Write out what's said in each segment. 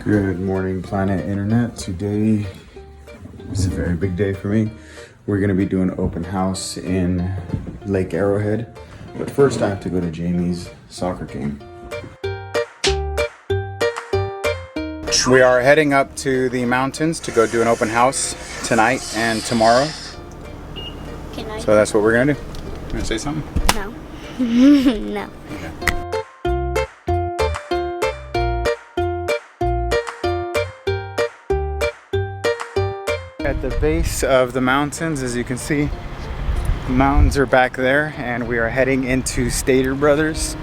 Good morning, Planet Internet. Today is a very big day for me. We're gonna be doing open house in Lake Arrowhead. But first I have to go to Jamie's soccer game. We are heading up to the mountains to go do an open house tonight and tomorrow. Can I? So that's what we're gonna do. You wanna say something? No. No. Okay. At the base of the mountains, as you can see, the mountains are back there, and we are heading into Stater Brothers.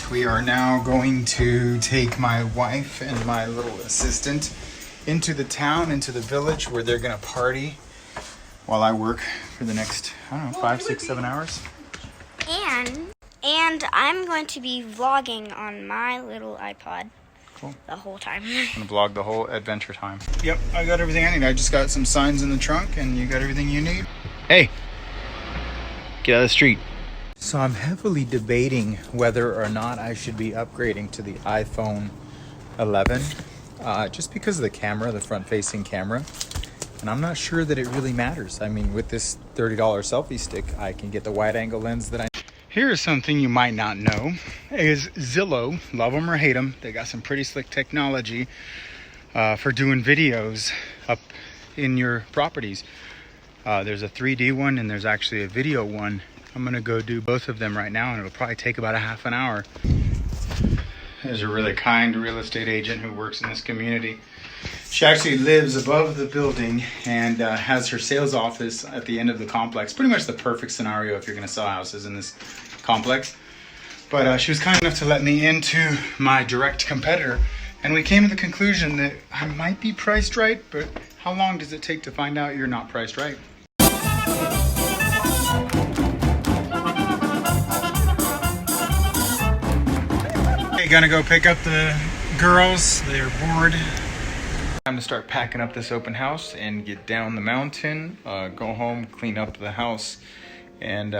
We are now going to take my wife and my little assistant into the town, into the village, where they're gonna party while I work for the next, I don't know, 5, 6, 7 hours. And I'm going to be vlogging on my little iPod. Cool. The whole time. I'm gonna vlog the whole adventure time. Yep, I got everything I need. I just got some signs in the trunk, and you got everything you need. Hey, get out of the street. So I'm heavily debating whether or not I should be upgrading to the iPhone 11, just because of the camera, the front-facing camera. And I'm not sure that it really matters. I mean, with this $30 selfie stick, I can get the wide-angle lens that I... Here's something you might not know, is Zillow, love them or hate them, they got some pretty slick technology for doing videos up in your properties. There's a 3D one, and there's actually a video one. I'm gonna go do both of them right now, and it'll probably take about a half an hour. There's a really kind real estate agent who works in this community. She actually lives above the building and has her sales office at the end of the complex. Pretty much the perfect scenario if you're gonna sell houses in this complex. But she was kind enough to let me into my direct competitor, and we came to the conclusion that I might be priced right, but how long does it take to find out you're not priced right? Gonna go pick up the girls. They're bored. Time to start packing up this open house and get down the mountain, go home, clean up the house, and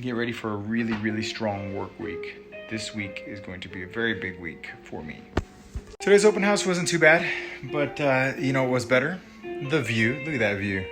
get ready for a really, really strong work week. This week is going to be a very big week for me. Today's open house wasn't too bad, but you know what was better? The view. Look at that view.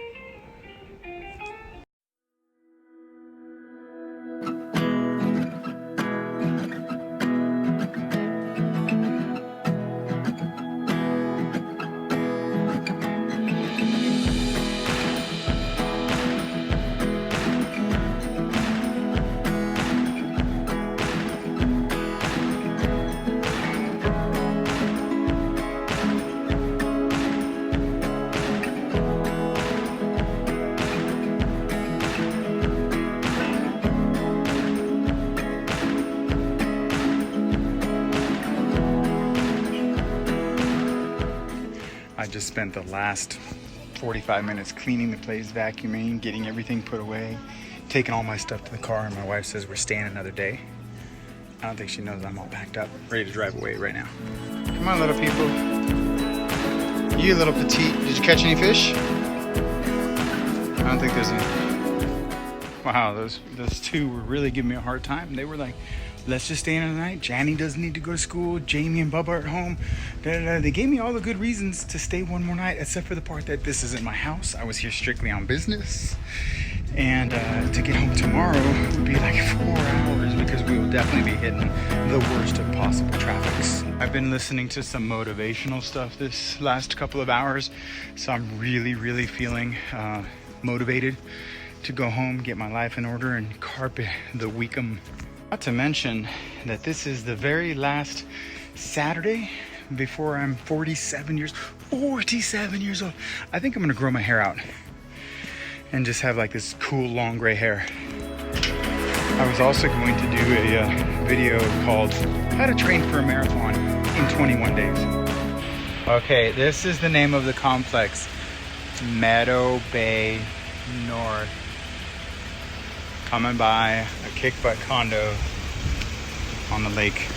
I just spent the last 45 minutes cleaning the place, vacuuming, getting everything put away, taking all my stuff to the car, and my wife says we're staying another day. I don't think she knows I'm all packed up, ready to drive away right now. Come on, little people. You little petite, did you catch any fish? I don't think there's any. Wow, those two were really giving me a hard time. They were like, let's just stay in the night. Janny doesn't need to go to school. Jamie and Bubba are at home. They gave me all the good reasons to stay one more night, except for the part that this isn't my house. I was here strictly on business. And to get home tomorrow would be like 4 hours, because we will definitely be hitting the worst of possible traffics. I've been listening to some motivational stuff this last couple of hours, so I'm really, really feeling motivated to go home, get my life in order, and carpet the weekend. Not to mention that this is the very last Saturday before I'm 47 years old. I think I'm gonna grow my hair out and just have like this cool long gray hair. I was also going to do a video called How to Train for a Marathon in 21 Days. Okay, this is the name of the complex. Meadow Bay North. Coming by a kick butt condo on the lake.